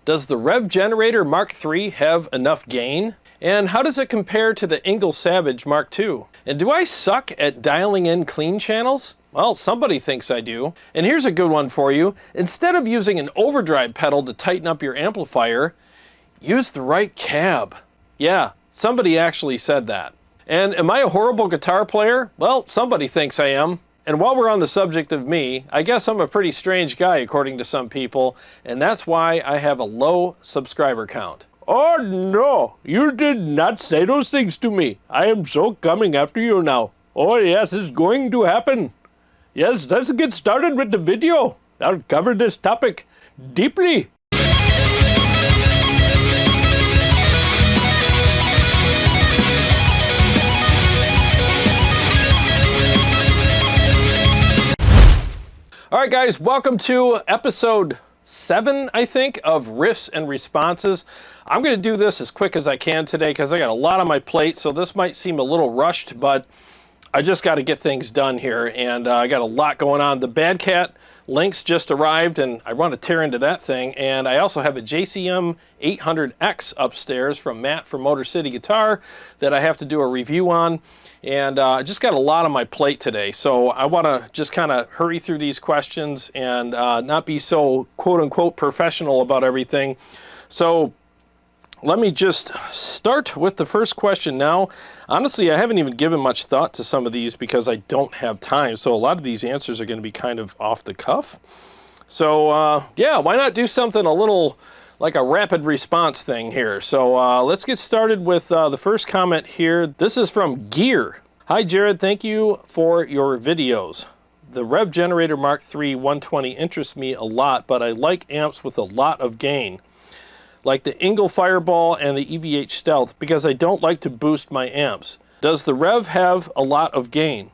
Does the Rev Generator Mark III have enough gain? And how does it compare to the Engel Savage Mark II? And do I suck at dialing in clean channels? Well, somebody thinks I do. And here's a good one for you. Instead of using an overdrive pedal to tighten up your amplifier, use the right cab. Yeah, somebody actually said that. And am I a horrible guitar player? Well, somebody thinks I am. And while we're on the subject of me, I guess I'm a pretty strange guy according to some people, and that's why I have a low subscriber count. Oh no, you did not say those things to me. I am so coming after you now. Oh yes, it's going to happen. Yes, let's get started with the video. I'll cover this topic deeply. All right, guys, welcome to episode 7, I think, of Riffs and Responses. I'm going to do this as quick as I can today because I got a lot on my plate, so this might seem a little rushed, but I just got to get things done here, and I got a lot going on. The Bad Cat links just arrived, and I want to tear into that thing, and I also have a JCM 800X upstairs from Matt from Motor City Guitar that I have to do a review on. And I just got a lot on my plate today, so I want to just kind of hurry through these questions and not be so quote-unquote professional about everything. So let me just start with the first question now. Honestly, I haven't even given much thought to some of these because I don't have time, so a lot of these answers are going to be kind of off the cuff. So yeah, why not do something a little like a rapid response thing here. So let's get started with the first comment here. This is from Gear. Hi Jared, thank you for your videos. The Rev Generator Mark III 120 interests me a lot, but I like amps with a lot of gain, like the Engel Fireball and the EVH Stealth, because I don't like to boost my amps. Does the Rev have a lot of gain?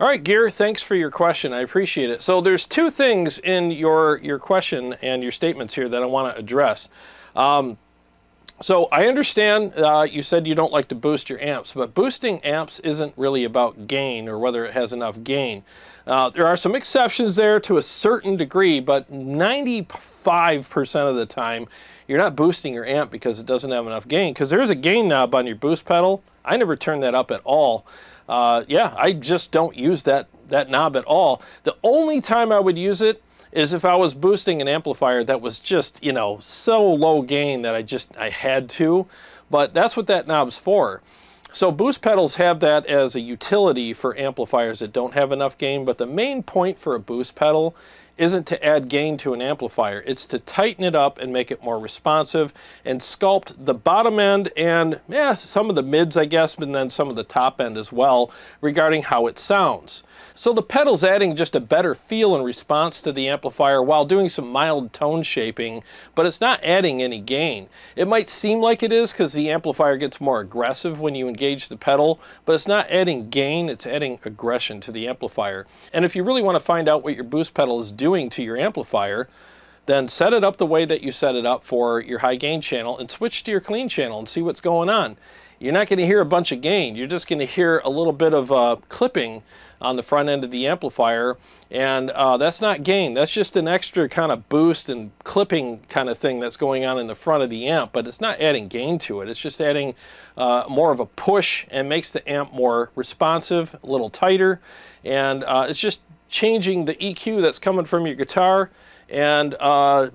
All right, Gear, thanks for your question. I appreciate it. So there's two things in your question and your statements here that I want to address. So I understand you said you don't like to boost your amps, but boosting amps isn't really about gain or whether it has enough gain. There are some exceptions there to a certain degree, but 95% of the time, you're not boosting your amp because it doesn't have enough gain, because there is a gain knob on your boost pedal. I never turn that up at all. Yeah, I just don't use that knob at all. The only time I would use it is if I was boosting an amplifier that was just, you know, so low gain that I had to, but that's what that knob's for. So boost pedals have that as a utility for amplifiers that don't have enough gain, but the main point for a boost pedal isn't to add gain to an amplifier. It's to tighten it up and make it more responsive and sculpt the bottom end and, yeah, some of the mids, I guess, and then some of the top end as well regarding how it sounds. So the pedal's adding just a better feel and response to the amplifier while doing some mild tone shaping, but it's not adding any gain. It might seem like it is because the amplifier gets more aggressive when you engage the pedal, but it's not adding gain, it's adding aggression to the amplifier. And if you really want to find out what your boost pedal is doing to your amplifier, then set it up the way that you set it up for your high gain channel and switch to your clean channel and see what's going on. You're not going to hear a bunch of gain, you're just going to hear a little bit of clipping on the front end of the amplifier, and that's not gain, that's just an extra kind of boost and clipping kind of thing that's going on in the front of the amp, but it's not adding gain to it. It's just adding more of a push and makes the amp more responsive, a little tighter, and it's just changing the EQ that's coming from your guitar and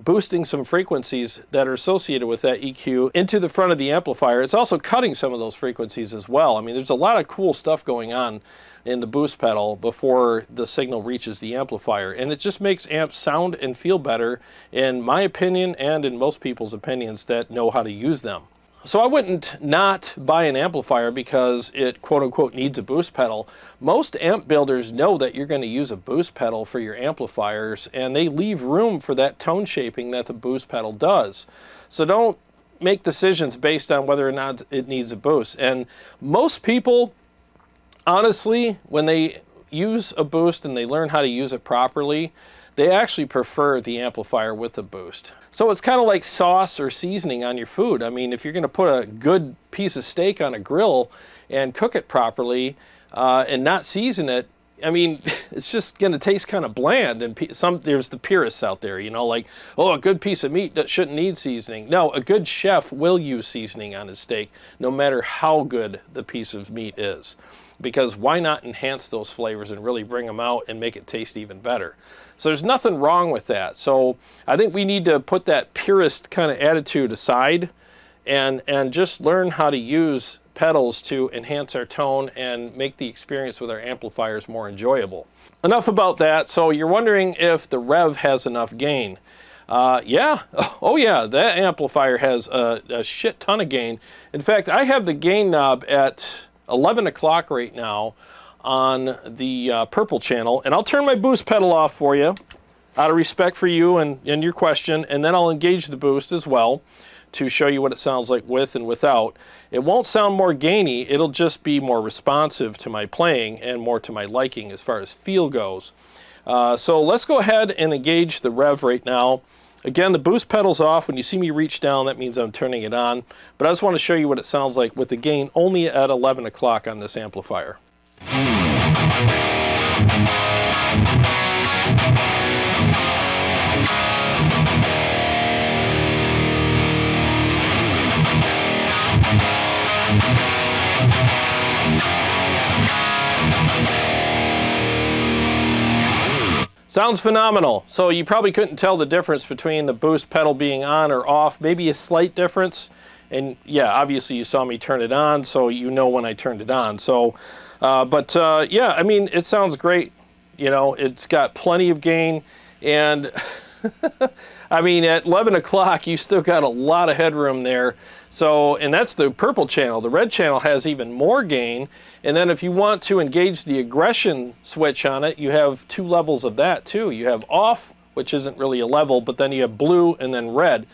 boosting some frequencies that are associated with that EQ into the front of the amplifier. It's also cutting some of those frequencies as well. I mean, there's a lot of cool stuff going on in the boost pedal before the signal reaches the amplifier, and it just makes amps sound and feel better, in my opinion and in most people's opinions that know how to use them. So I wouldn't not buy an amplifier because it quote-unquote needs a boost pedal. Most amp builders know that you're going to use a boost pedal for your amplifiers, and they leave room for that tone shaping that the boost pedal does. So don't make decisions based on whether or not it needs a boost. And most people, honestly, when they use a boost and they learn how to use it properly, they actually prefer the amplifier with a boost. So it's kind of like sauce or seasoning on your food. I mean, if you're going to put a good piece of steak on a grill and cook it properly and not season it, I mean, it's just going to taste kind of bland. And there's the purists out there, you know, like, oh, a good piece of meat that shouldn't need seasoning. No, a good chef will use seasoning on his steak, no matter how good the piece of meat is. Because why not enhance those flavors and really bring them out and make it taste even better? So there's nothing wrong with that. So I think we need to put that purist kind of attitude aside and just learn how to use pedals to enhance our tone and make the experience with our amplifiers more enjoyable. Enough about that. So you're wondering if the Rev has enough gain. Yeah, oh yeah, that amplifier has a shit ton of gain. In fact, I have the gain knob at 11 o'clock right now on the purple channel, and I'll turn my boost pedal off for you out of respect for you and your question, and then I'll engage the boost as well to show you what it sounds like with and without. It won't sound more gainy, it'll just be more responsive to my playing and more to my liking as far as feel goes. So let's go ahead and engage the Rev right now. Again, the boost pedal's off. When you see me reach down, that means I'm turning it on. But I just want to show you what it sounds like with the gain only at 11 o'clock on this amplifier. Sounds phenomenal. So you probably couldn't tell the difference between the boost pedal being on or off, maybe a slight difference. And yeah, obviously you saw me turn it on, so you know when I turned it on. So, yeah, I mean, it sounds great. You know, it's got plenty of gain. And I mean, at 11 o'clock, you still got a lot of headroom there. So, and that's the purple channel. The red channel has even more gain. And then if you want to engage the aggression switch on it, you have two levels of that too. You have off, which isn't really a level, but then you have blue and then red.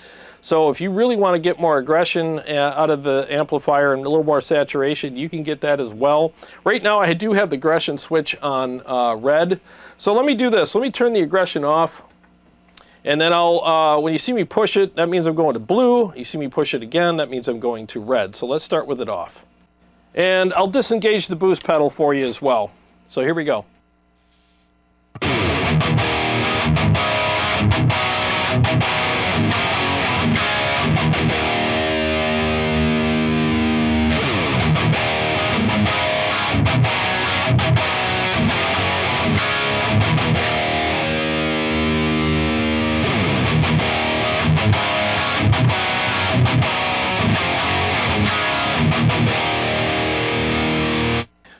So if you really want to get more aggression out of the amplifier and a little more saturation, you can get that as well. Right now I do have the aggression switch on red. So let me do this. Let me turn the aggression off. And then I'll, when you see me push it, that means I'm going to blue. You see me push it again, that means I'm going to red. So let's start with it off. And I'll disengage the boost pedal for you as well. So here we go.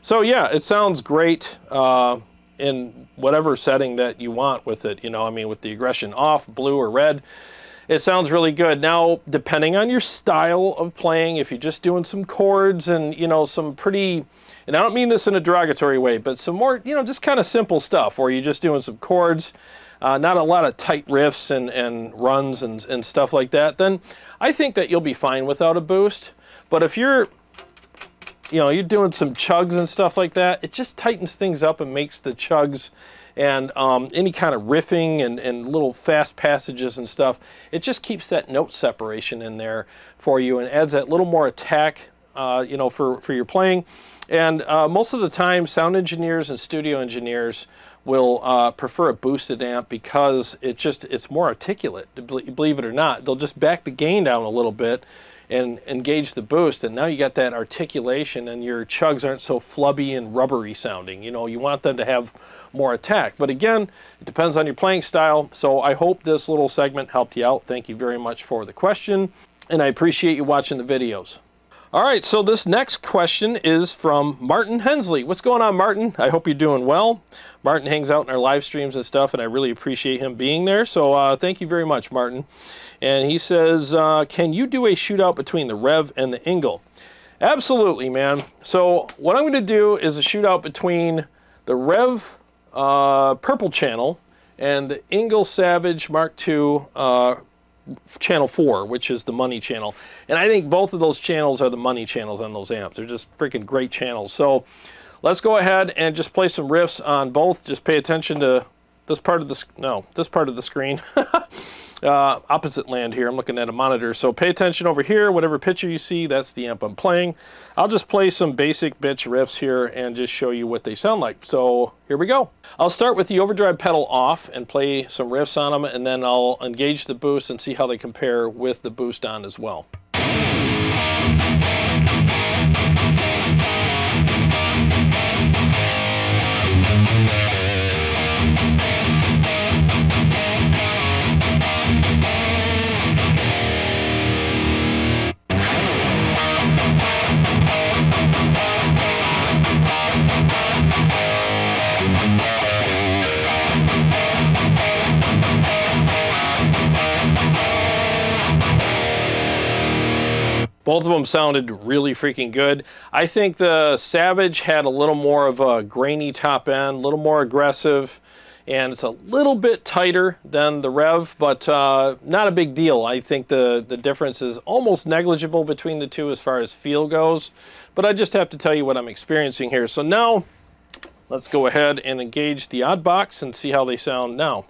So yeah, it sounds great in whatever setting that you want with it. You know, I mean, with the aggression off, blue or red, it sounds really good. Now, depending on your style of playing, if you're just doing some chords and, you know, some pretty, and I don't mean this in a derogatory way, but some more, you know, just kind of simple stuff where you're just doing some chords, not a lot of tight riffs and runs and stuff like that, then I think that you'll be fine without a boost. But if you're, you know, you're doing some chugs and stuff like that, it just tightens things up and makes the chugs and any kind of riffing and little fast passages and stuff, it just keeps that note separation in there for you and adds that little more attack, you know, for your playing. And most of the time, sound engineers and studio engineers will prefer a boosted amp because it's more articulate, believe it or not. They'll just back the gain down a little bit and engage the boost, and now you got that articulation and your chugs aren't so flubby and rubbery sounding. You know, you want them to have more attack. But again, it depends on your playing style. So I hope this little segment helped you out. Thank you very much for the question, and I appreciate you watching the videos. All right, so this next question is from Martin Hensley. What's going on, Martin? I hope you're doing well. Martin hangs out in our live streams and stuff, and I really appreciate him being there. So thank you very much, Martin. And he says, can you do a shootout between the Rev and the Engl? Absolutely, man. So what I'm going to do is a shootout between the Rev purple channel and the Engl Savage Mark II channel 4, which is the money channel. And I think both of those channels are the money channels on those amps. They're just freaking great channels. So let's go ahead and just play some riffs on both. Just pay attention to this part of the screen. Opposite land here. I'm looking at a monitor. So pay attention over here. Whatever picture you see, that's the amp I'm playing. I'll just play some basic bitch riffs here and just show you what they sound like. So here we go. I'll start with the overdrive pedal off and play some riffs on them, and then I'll engage the boost and see how they compare with the boost on as well. Both of them sounded really freaking good. I think the Savage had a little more of a grainy top end, a little more aggressive, and it's a little bit tighter than the Rev, but not a big deal. I think the difference is almost negligible between the two as far as feel goes, but I just have to tell you what I'm experiencing here. So now, let's go ahead and engage the odd box and see how they sound now.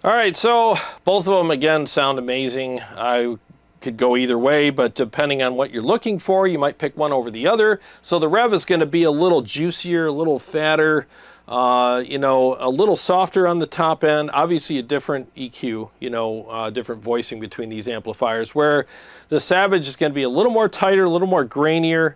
All right, so both of them again sound amazing. I could go either way, but depending on what you're looking for, you might pick one over the other. So the Rev is going to be a little juicier, a little fatter, you know, a little softer on the top end. Obviously a different EQ, you know, different voicing between these amplifiers, where the Savage is going to be a little more tighter, a little more grainier,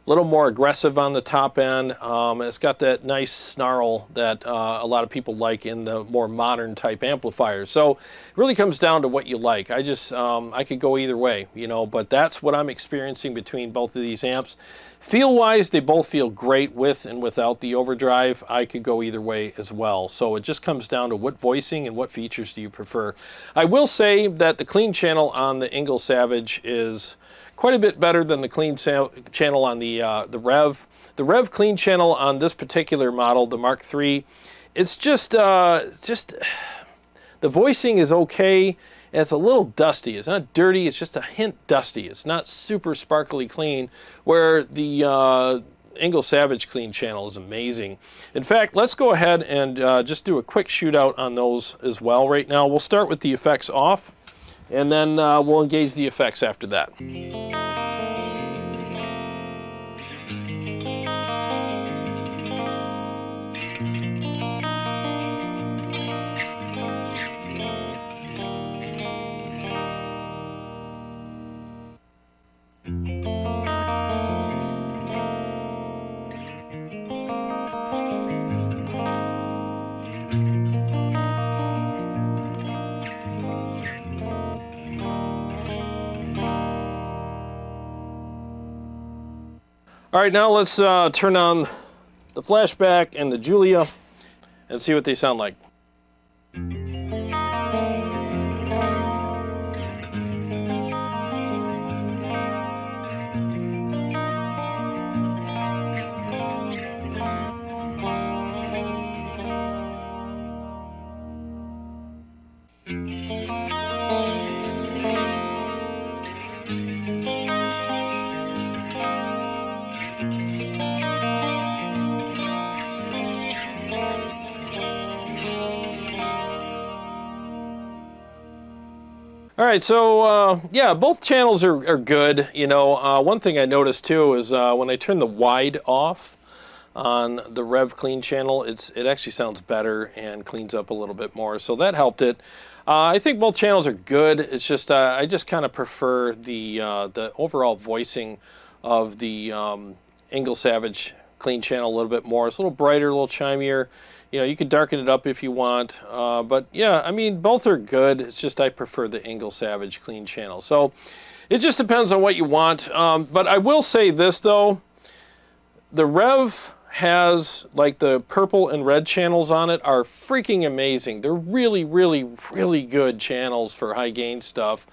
a little more aggressive on the top end. And it's got that nice snarl that a lot of people like in the more modern type amplifiers. So it really comes down to what you like. I could go either way, you know, but that's what I'm experiencing between both of these amps. Feel-wise, they both feel great with and without the overdrive. I could go either way as well. So it just comes down to what voicing and what features do you prefer. I will say that the clean channel on the Engl Savage is quite a bit better than the clean channel on the Rev. The Rev clean channel on this particular model, the Mark III, it's just the voicing is okay, and it's a little dusty. It's not dirty, it's just a hint dusty. It's not super sparkly clean, where the Engl Savage clean channel is amazing. In fact, let's go ahead and just do a quick shootout on those as well right now. We'll start with the effects off, and then we'll engage the effects after that. All right, now let's turn on the flashback and the Julia and see what they sound like. All right, so yeah, both channels are good. You know, one thing I noticed too is when I turn the wide off on the Rev clean channel, it actually sounds better and cleans up a little bit more. So that helped it. I think both channels are good. It's just I just kind of prefer the overall voicing of the Engl Savage clean channel a little bit more. It's a little brighter, a little chimier. You know, you could darken it up if you want, but yeah, I mean, both are good. It's just I prefer the Engl Savage clean channel. So it just depends on what you want. But I will say this though, the Rev has, like, the purple and red channels on it are freaking amazing. They're really, really, really good channels for high gain stuff.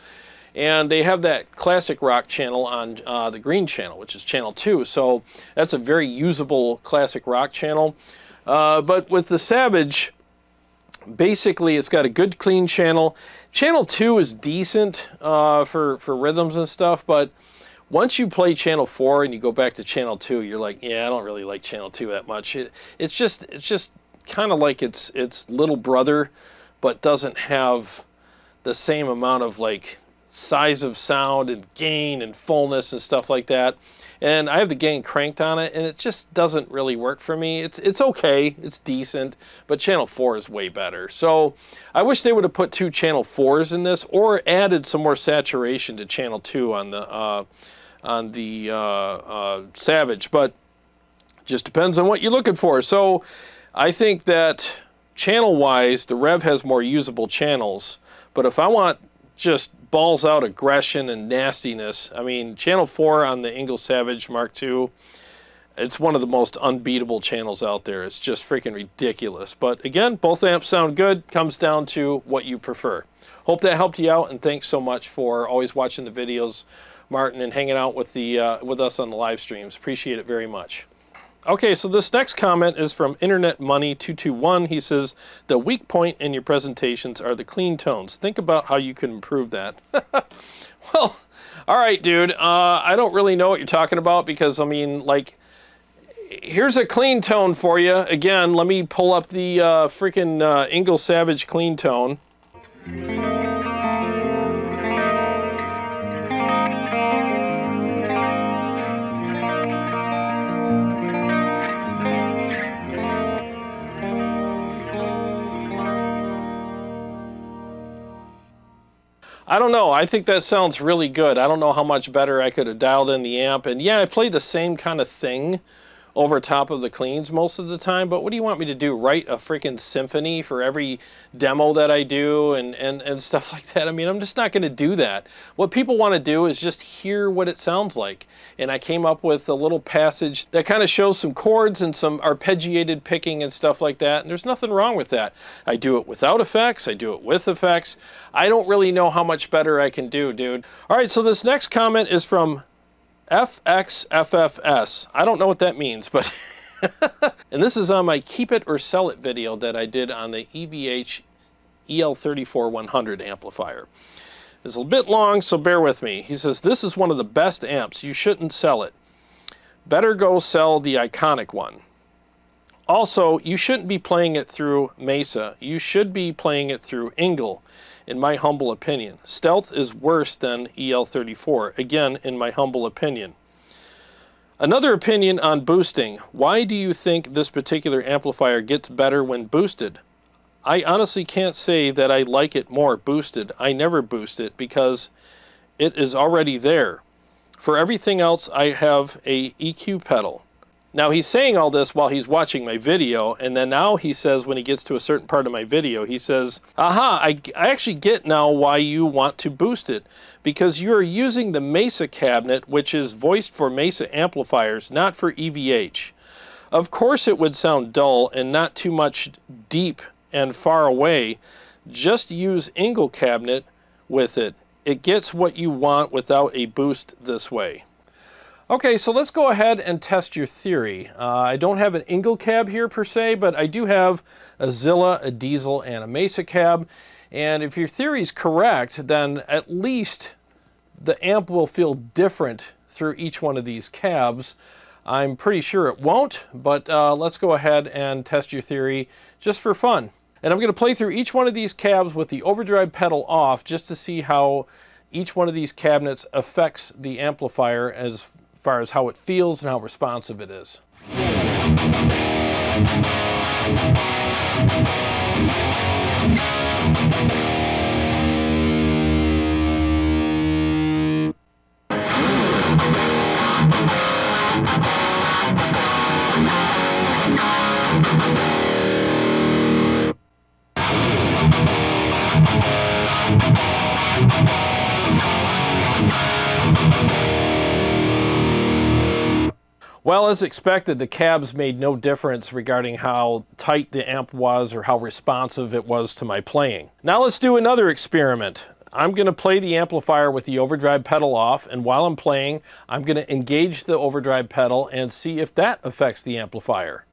And they have that classic rock channel on the green channel, which is channel 2. So that's a very usable classic rock channel. But with the Savage, basically it's got a good clean channel. Channel 2 is decent for rhythms and stuff, but once you play channel 4 and you go back to channel 2, you're like, yeah, I don't really like channel 2 that much. It's just kind of like its little brother, but doesn't have the same amount of like size of sound and gain and fullness and stuff like that. And I have the gain cranked on it, and it just doesn't really work for me. It's okay, it's decent, but channel 4 is way better. So I wish they would have put 2 channel 4s in this, or added some more saturation to channel 2 on the Savage, but just depends on what you're looking for. So I think that channel-wise, the Rev has more usable channels, but if I want just balls out aggression and nastiness, I mean, channel 4 on the Engel Savage Mark II, it's one of the most unbeatable channels out there. It's just freaking ridiculous. But again, both amps sound good. Comes down to what you prefer. Hope that helped you out, and thanks so much for always watching the videos, Martin, and hanging out with us on the live streams. Appreciate it very much. Okay, so this next comment is from Internet Money 221. He says, the weak point in your presentations are the clean tones. Think about how you can improve that. Well, all right, dude. I don't really know what you're talking about, because, I mean, like, here's a clean tone for you. Again, let me pull up the freaking Engel Savage clean tone. I don't know. I think that sounds really good. I don't know how much better I could have dialed in the amp. And yeah, I play the same kind of thing over top of the cleans most of the time, but what do you want me to do? Write a freaking symphony for every demo that I do and stuff like that? I mean, I'm just not going to do that. What people want to do is just hear what it sounds like. And I came up with a little passage that kind of shows some chords and some arpeggiated picking and stuff like that, and there's nothing wrong with that. I do it without effects, I do it with effects. I don't really know how much better I can do, dude. All right, so this next comment is from FXFFS. I don't know what that means, but and this is on my Keep It or Sell It video that I did on the EVH EL34100 amplifier. It's a bit long, so bear with me. He says, this is one of the best amps. You shouldn't sell it. Better go sell the Iconic one. Also, you shouldn't be playing it through Mesa. You should be playing it through Engel, in my humble opinion. Stealth is worse than EL34, again, in my humble opinion. Another opinion on boosting. Why do you think this particular amplifier gets better when boosted? I honestly can't say that I like it more boosted. I never boost it because it is already there. For everything else, I have a EQ pedal. Now, he's saying all this while he's watching my video, and then now he says, when he gets to a certain part of my video, he says, aha, I actually get now why you want to boost it, because you're using the Mesa cabinet, which is voiced for Mesa amplifiers, not for EVH. Of course it would sound dull and not too much deep and far away. Just use Engel cabinet with it. It gets what you want without a boost this way. Okay, so let's go ahead and test your theory. I don't have an Engel cab here per se, but I do have a Zilla, a Diesel, and a Mesa cab. And if your theory is correct, then at least the amp will feel different through each one of these cabs. I'm pretty sure it won't, but let's go ahead and test your theory just for fun. And I'm going to play through each one of these cabs with the overdrive pedal off just to see how each one of these cabinets affects the amplifier as far as how it feels and how responsive it is. Well, as expected, the cabs made no difference regarding how tight the amp was or how responsive it was to my playing. Now let's do another experiment. I'm going to play the amplifier with the overdrive pedal off, and while I'm playing, I'm going to engage the overdrive pedal and see if that affects the amplifier.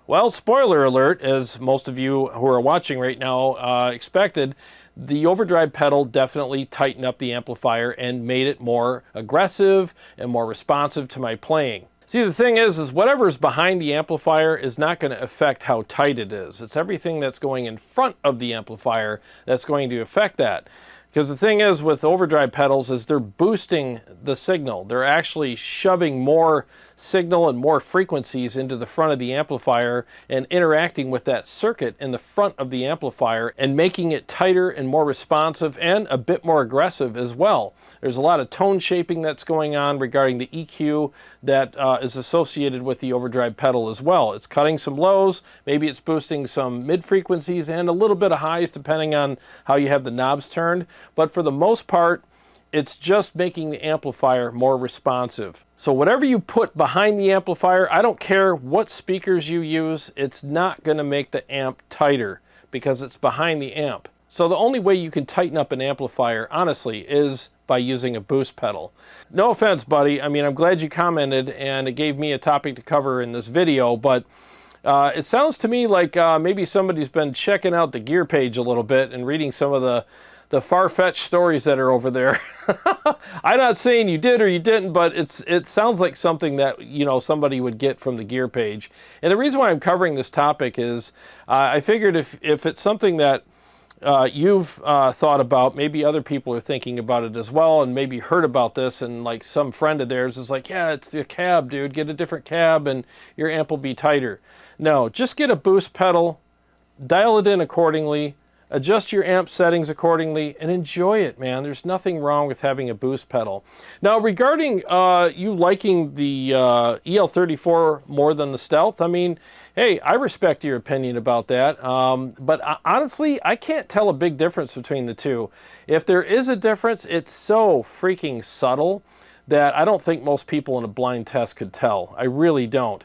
Well, spoiler alert, as most of you who are watching right now expected, the overdrive pedal definitely tightened up the amplifier and made it more aggressive and more responsive to my playing. See, the thing is whatever's behind the amplifier is not going to affect how tight it is. It's everything that's going in front of the amplifier that's going to affect that. Because the thing is with overdrive pedals is they're boosting the signal. They're actually shoving more signal and more frequencies into the front of the amplifier and interacting with that circuit in the front of the amplifier and making it tighter and more responsive and a bit more aggressive as well. There's a lot of tone shaping that's going on regarding the EQ that is associated with the overdrive pedal as well. It's cutting some lows, maybe it's boosting some mid frequencies and a little bit of highs depending on how you have the knobs turned. But for the most part, it's just making the amplifier more responsive. So whatever you put behind the amplifier, I don't care what speakers you use, it's not going to make the amp tighter because it's behind the amp. So the only way you can tighten up an amplifier, honestly, is by using a boost pedal. No offense, buddy. I mean, I'm glad you commented and it gave me a topic to cover in this video, but it sounds to me like maybe somebody's been checking out the gear page a little bit and reading some of the far-fetched stories that are over there. I'm not saying you did or you didn't, but it sounds like something that, you know, somebody would get from the gear page. And the reason why I'm covering this topic is I figured if it's something that you've thought about, maybe other people are thinking about it as well and maybe heard about this, and like some friend of theirs is like, yeah, it's the cab, dude, get a different cab and your amp will be tighter. No, just get a boost pedal, dial it in accordingly, adjust your amp settings accordingly, and enjoy it, man. There's nothing wrong with having a boost pedal. Now, regarding you liking the EL34 more than the Stealth, I mean, hey, I respect your opinion about that. But honestly, I can't tell a big difference between the two. If there is a difference, it's so freaking subtle that I don't think most people in a blind test could tell. I really don't.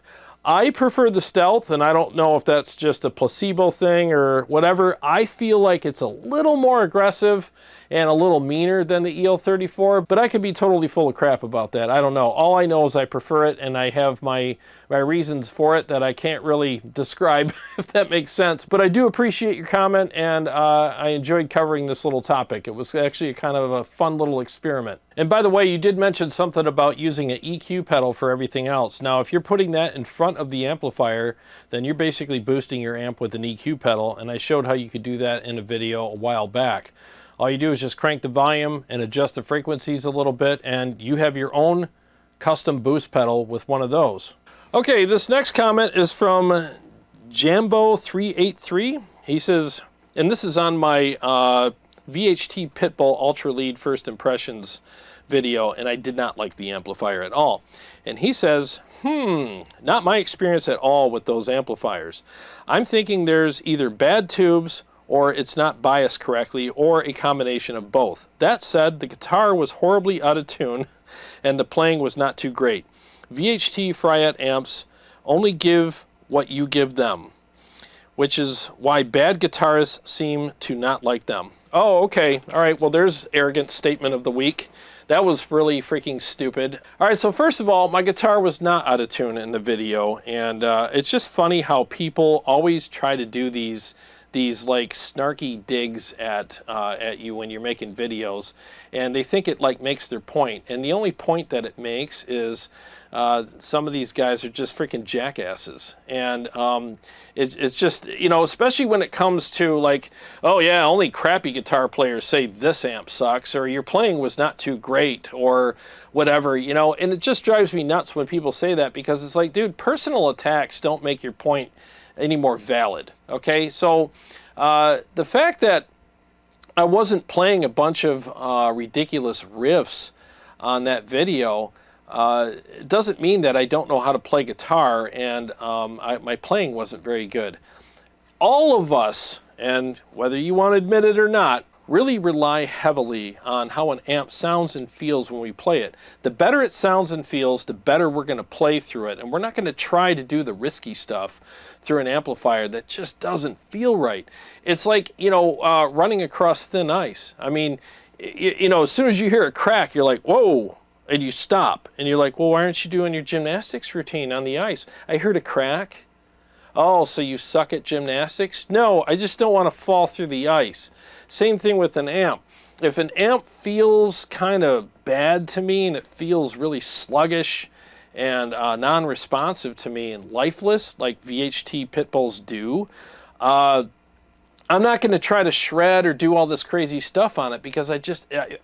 I prefer the Stealth, and I don't know if that's just a placebo thing or whatever. I feel like it's a little more aggressive and a little meaner than the EL34, but I could be totally full of crap about that. I don't know. All I know is I prefer it, and I have my reasons for it that I can't really describe, if that makes sense. But I do appreciate your comment, and I enjoyed covering this little topic. It was actually kind of a fun little experiment. And by the way, you did mention something about using an EQ pedal for everything else. Now, if you're putting that in front of the amplifier, then you're basically boosting your amp with an EQ pedal, and I showed how you could do that in a video a while back. All you do is just crank the volume and adjust the frequencies a little bit, and you have your own custom boost pedal with one of those. Okay, this next comment is from Jambo383. He says, and this is on my VHT Pitbull Ultra Lead First Impressions video, and I did not like the amplifier at all. And he says, not my experience at all with those amplifiers. I'm thinking there's either bad tubes or it's not biased correctly, or a combination of both. That said, the guitar was horribly out of tune, and the playing was not too great. VHT Fryette amps only give what you give them, which is why bad guitarists seem to not like them. Oh, okay. All right, well, there's arrogant statement of the week. That was really freaking stupid. All right, so first of all, my guitar was not out of tune in the video, and it's just funny how people always try to do these like snarky digs at you when you're making videos, and they think it like makes their point, and the only point that it makes is some of these guys are just freaking jackasses, and it's just, you know, especially when it comes to like, oh yeah, only crappy guitar players say this amp sucks, or your playing was not too great, or whatever, you know, and it just drives me nuts when people say that, because it's like, dude, personal attacks don't make your point any more valid. Okay, so the fact that I wasn't playing a bunch of ridiculous riffs on that video, It doesn't mean that I don't know how to play guitar, and my playing wasn't very good. All of us, and whether you want to admit it or not, really rely heavily on how an amp sounds and feels when we play it. The better it sounds and feels, the better we're going to play through it. And we're not going to try to do the risky stuff through an amplifier that just doesn't feel right. It's like, running across thin ice. I mean, as soon as you hear a crack, you're like, whoa, and you stop. And you're like, well, why aren't you doing your gymnastics routine on the ice? I heard a crack. Oh, so you suck at gymnastics? No, I just don't want to fall through the ice. Same thing with an amp. If an amp feels kind of bad to me and it feels really sluggish and non-responsive to me and lifeless, like VHT pit bulls do, I'm not going to try to shred or do all this crazy stuff on it because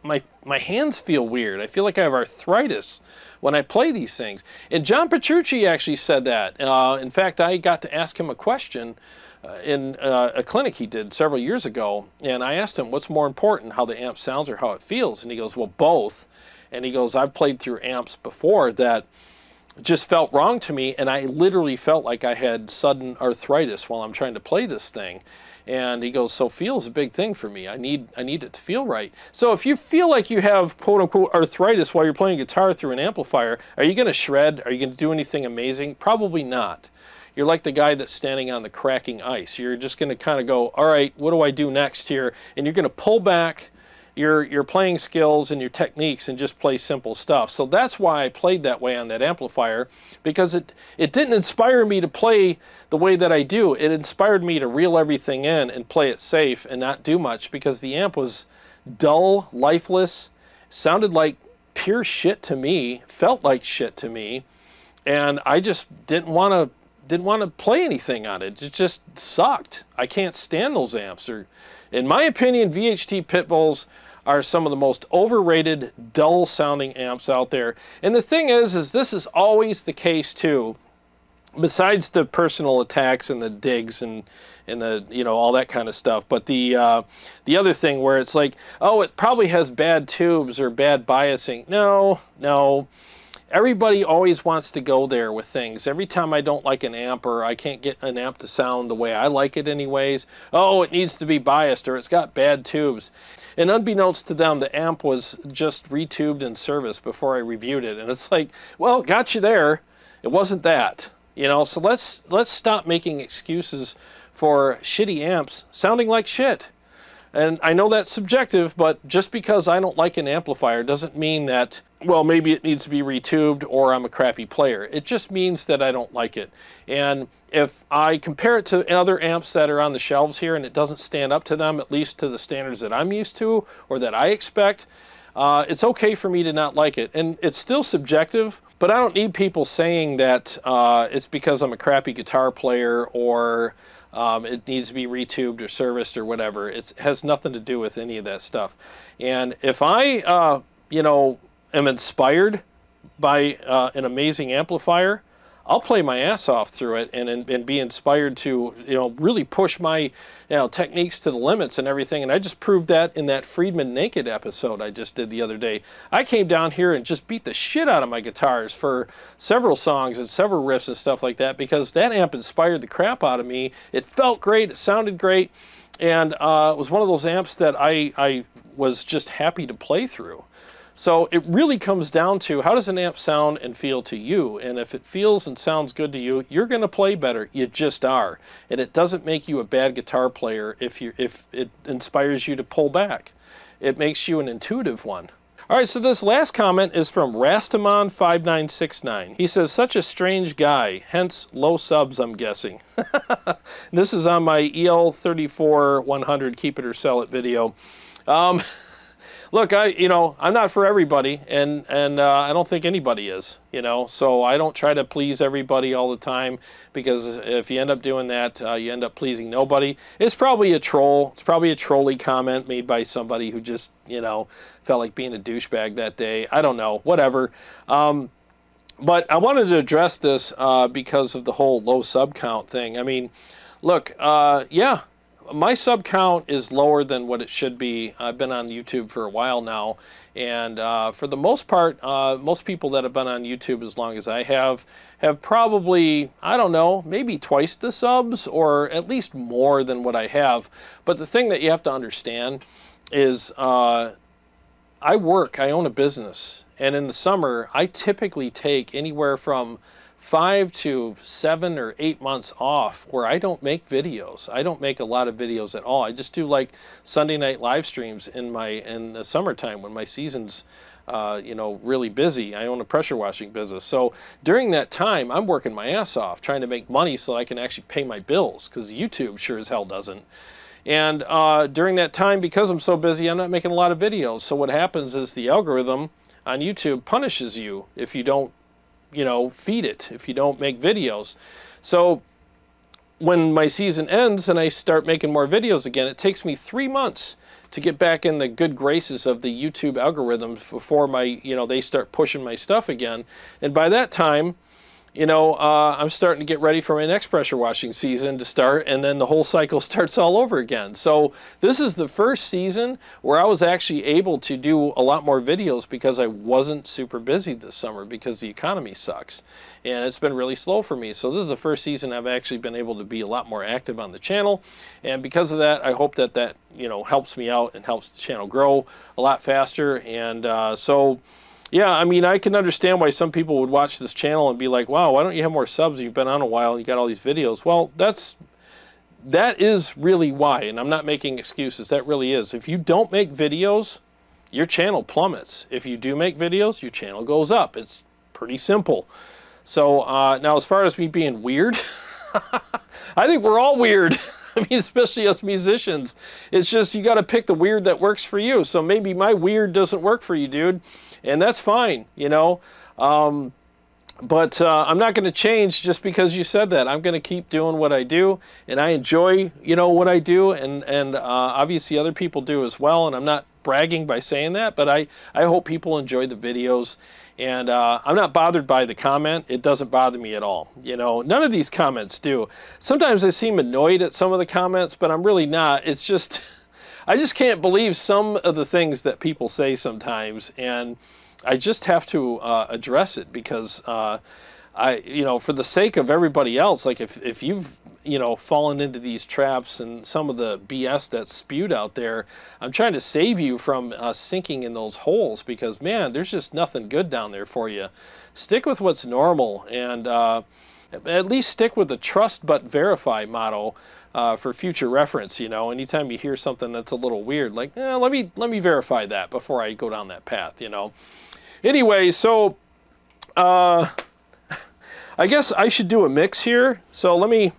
my hands feel weird. I feel like I have arthritis when I play these things. And John Petrucci actually said that. In fact, I got to ask him a question in a clinic he did several years ago, and I asked him, what's more important, how the amp sounds or how it feels? And he goes, well, both. And he goes, I've played through amps before that just felt wrong to me, and I literally felt like I had sudden arthritis while I'm trying to play this thing. And he goes, so feel's a big thing for me. I need it to feel right. So if you feel like you have quote-unquote arthritis while you're playing guitar through an amplifier, are you going to shred? Are you going to do anything amazing? Probably not. You're like the guy that's standing on the cracking ice. You're just going to kind of go, all right, what do I do next here? And you're going to pull back your playing skills and your techniques and just play simple stuff. So that's why I played that way on that amplifier, because it didn't inspire me to play the way that I do. It inspired me to reel everything in and play it safe and not do much, because the amp was dull, lifeless, sounded like pure shit to me, felt like shit to me, and I just didn't want to play anything on it. It just sucked. I can't stand those amps. In my opinion, VHT pit bulls are some of the most overrated, dull-sounding amps out there. And the thing is this is always the case too. Besides the personal attacks and the digs and the all that kind of stuff, but the other thing where it's like, oh, it probably has bad tubes or bad biasing. No. Everybody always wants to go there with things. Every time I don't like an amp, or I can't get an amp to sound the way I like it anyways, oh, it needs to be biased, or it's got bad tubes. And unbeknownst to them, the amp was just retubed and serviced before I reviewed it. And it's like, well, got you there. It wasn't that. So let's stop making excuses for shitty amps sounding like shit. And I know that's subjective, but just because I don't like an amplifier doesn't mean that, well, maybe it needs to be retubed or I'm a crappy player. It just means that I don't like it. And if I compare it to other amps that are on the shelves here and it doesn't stand up to them, at least to the standards that I'm used to or that I expect, it's okay for me to not like it. And it's still subjective, but I don't need people saying that it's because I'm a crappy guitar player or it needs to be retubed or serviced or whatever. It has nothing to do with any of that stuff. And if I, am inspired by an amazing amplifier, I'll play my ass off through it and be inspired to, really push my, techniques to the limits and everything. And I just proved that in that Friedman Naked episode I just did the other day. I came down here and just beat the shit out of my guitars for several songs and several riffs and stuff like that, because that amp inspired the crap out of me. It felt great. It sounded great. And it was one of those amps that I was just happy to play through. So it really comes down to, how does an amp sound and feel to you? And if it feels and sounds good to you, you're going to play better. You just are. And it doesn't make you a bad guitar player if it inspires you to pull back. It makes you an intuitive one. All right, so this last comment is from Rastamon5969. He says, such a strange guy, hence low subs, I'm guessing. This is on my EL34-100 Keep It or Sell It video. Look, I'm not for everybody, and I don't think anybody is, so I don't try to please everybody all the time, because if you end up doing that, you end up pleasing nobody. It's probably a troll. It's probably a trolly comment made by somebody who just, felt like being a douchebag that day. I don't know, whatever. But I wanted to address this because of the whole low sub count thing. I mean, look, yeah. my sub count is lower than what it should be. I've been on YouTube for a while now, and for the most part, most people that have been on YouTube as long as I have probably, I don't know, maybe twice the subs, or at least more than what I have. But the thing that you have to understand is I own a business, and in the summer, I typically take anywhere from 5 to 7 or 8 months off where I don't make videos. I don't make a lot of videos at all. I just do like Sunday night live streams in the summertime when my season's really busy. I own a pressure washing business. So during that time, I'm working my ass off trying to make money so I can actually pay my bills, because YouTube sure as hell doesn't. And during that time, because I'm so busy, I'm not making a lot of videos. So what happens is the algorithm on YouTube punishes you if you don't feed it, if you don't make videos. So when my season ends and I start making more videos again, it takes me 3 months to get back in the good graces of the YouTube algorithms before they start pushing my stuff again. And by that time, I'm starting to get ready for my next pressure washing season to start, and then the whole cycle starts all over again. So this is the first season where I was actually able to do a lot more videos because I wasn't super busy this summer because the economy sucks. And it's been really slow for me. So this is the first season I've actually been able to be a lot more active on the channel. And because of that, I hope that helps me out and helps the channel grow a lot faster. And yeah, I mean, I can understand why some people would watch this channel and be like, wow, why don't you have more subs? You've been on a while and you got all these videos. Well, that is really why, and I'm not making excuses. That really is. If you don't make videos, your channel plummets. If you do make videos, your channel goes up. It's pretty simple. So now as far as me being weird, I think we're all weird. I mean, especially us musicians. It's just you got to pick the weird that works for you. So maybe my weird doesn't work for you, dude. And that's fine, but I'm not going to change just because you said that. I'm going to keep doing what I do, and I enjoy, what I do, and obviously other people do as well, and I'm not bragging by saying that, but I hope people enjoy the videos, and I'm not bothered by the comment. It doesn't bother me at all. None of these comments do. Sometimes I seem annoyed at some of the comments, but I'm really not. It's just... I just can't believe some of the things that people say sometimes, and I just have to address it because for the sake of everybody else, like if you've fallen into these traps and some of the BS that's spewed out there, I'm trying to save you from sinking in those holes, because man, there's just nothing good down there for you. Stick with what's normal, and at least stick with the trust but verify motto. For future reference, anytime you hear something that's a little weird, like, let me verify that before I go down that path, Anyway, so I guess I should do a mix here. So let me,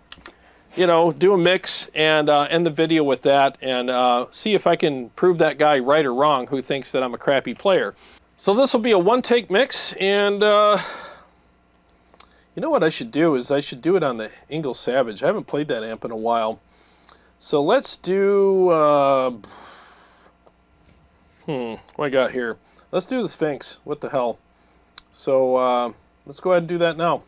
do a mix and end the video with that, and see if I can prove that guy right or wrong who thinks that I'm a crappy player. So this will be a one-take mix, and you know what I should do is I should do it on the Ingalls Savage. I haven't played that amp in a while. So let's do, what I got here? Let's do the Sphinx. What the hell? So let's go ahead and do that now.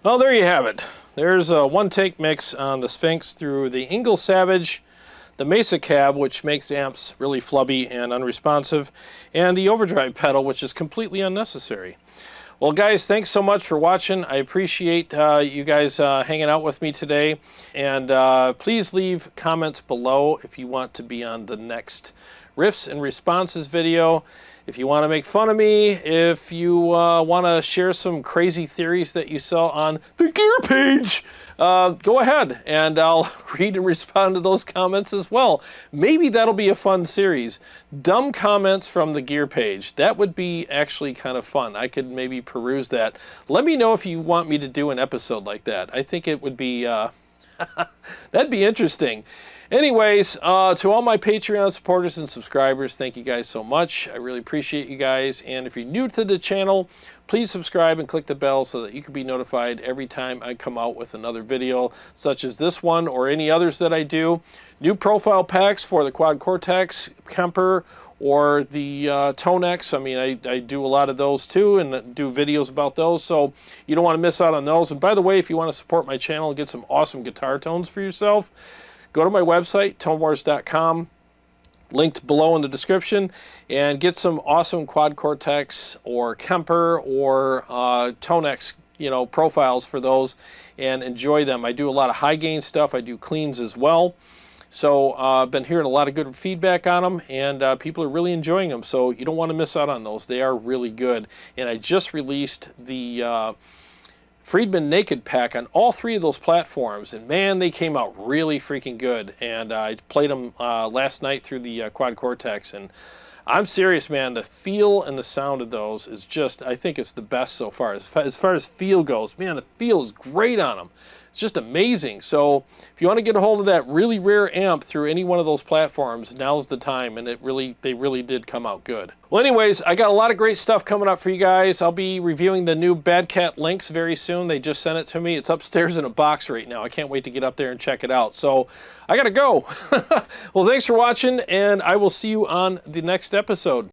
Well, there you have it. There's a one-take mix on the Sphinx through the Engel Savage, the Mesa Cab, which makes amps really flubby and unresponsive, and the overdrive pedal, which is completely unnecessary. Well, guys, thanks so much for watching. I appreciate you guys hanging out with me today. And please leave comments below if you want to be on the next Riffs and Responses video. If you want to make fun of me, if you want to share some crazy theories that you saw on the Gear page, go ahead and I'll read and respond to those comments as well. Maybe that'll be a fun series. Dumb comments from the Gear page. That would be actually kind of fun. I could maybe peruse that. Let me know if you want me to do an episode like that. I think it would be, that'd be interesting. Anyways, to all my Patreon supporters and subscribers, thank you guys so much. I really appreciate you guys. And if you're new to the channel, please subscribe and click the bell so that you can be notified every time I come out with another video, such as this one or any others that I do. New profile packs for the Quad Cortex, Kemper, or the Tonex. I mean, I do a lot of those too and do videos about those, so you don't want to miss out on those. And by the way, if you want to support my channel and get some awesome guitar tones for yourself, go to my website, tonewars.com, linked below in the description, and get some awesome Quad Cortex or Kemper or Tonex, profiles for those, and enjoy them. I do a lot of high gain stuff. I do cleans as well. So I've been hearing a lot of good feedback on them, and people are really enjoying them. So you don't want to miss out on those. They are really good. And I just released the Friedman Naked Pack on all three of those platforms, and man, they came out really freaking good. And I played them last night through the Quad Cortex, and I'm serious, man. The feel and the sound of those is just, I think it's the best so far. As far as feel goes, man, the feel is great on them. It's just amazing. So if you want to get a hold of that really rare amp through any one of those platforms, now's the time, and they really did come out good. Well, anyways, I got a lot of great stuff coming up for you guys. I'll be reviewing the new Bad Cat Lynx very soon. They just sent it to me. It's upstairs in a box right now. I can't wait to get up there and check it out. So I gotta go. Well, thanks for watching, and I will see you on the next episode.